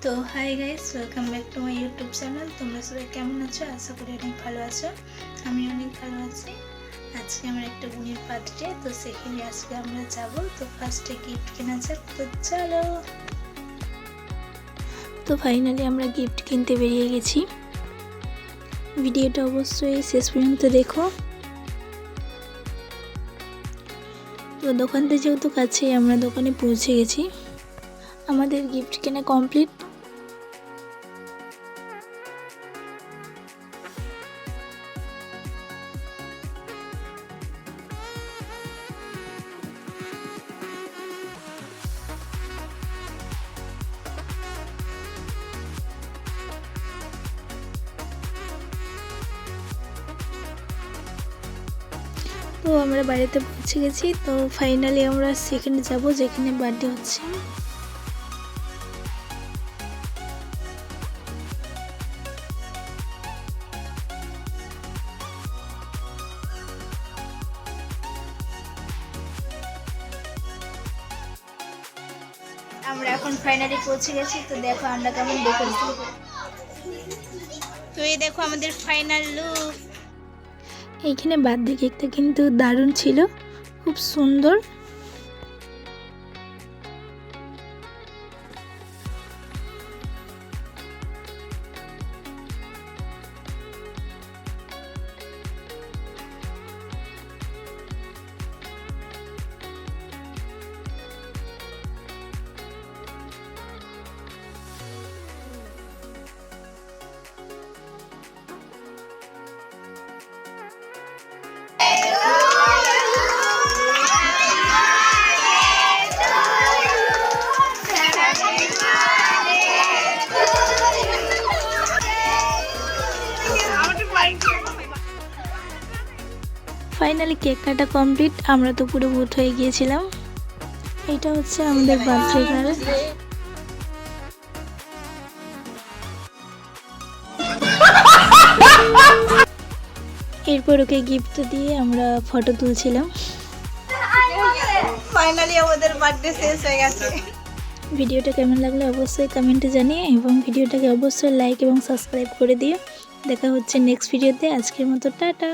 তো hi guys, welcome back to my YouTube channel. তোমরা সবাই কেমন আছো? আশা করি অনেক ভালো আছো। আমি অনেক ভালো আছি। আজকে আমার একটা বোনের বার্থডে, তো সেখানে আজকে আমরা যাব। তো ফার্স্টে গিফট কেনা যাক, তো চলো। তো ফাইনালি আমরা গিফট কিনতে বেরিয়ে গেছি। ভিডিওটা অবশ্যই শেষ পর্যন্ত দেখো। তো দোকানটা যেহেতু কাছেই, আমরা দোকানে পৌঁছে গেছি। আমাদের গিফট কেনা কমপ্লিট। তো আমরা বাড়িতে পৌঁছে গেছি। তো ফাইনালি আমরা সেখানে যাব যেখানে বার্থডে হচ্ছে। আমরা এখন ফাইনালি পৌঁছে গেছি। তো দেখো আমরা কেমন দেখেছি। তো এই দেখো আমাদের ফাইনাল লুক। এইখানে বার্থডে কেকটা কিন্তু দারুণ ছিল, খুব সুন্দর। ফাইনালি কেক কাটা কমপ্লিট। আমরা তো পুরো বুট হয়ে গিয়েছিলাম। এটা হচ্ছে আমাদের বার্থডে গার্ল। এরপর ওকে গিফট দিয়ে আমরা ফটো তুলছিলাম। ফাইনালি আমাদের বার্থডে শেষ হয়ে গেছে। ভিডিওটা কেমন লাগলো অবশ্যই কমেন্টে জানিয়ে, এবং ভিডিওটাকে অবশ্যই লাইক এবং সাবস্ক্রাইব করে দিও। দেখা হচ্ছে নেক্সট ভিডিওতে। আজকের মতো টাটা।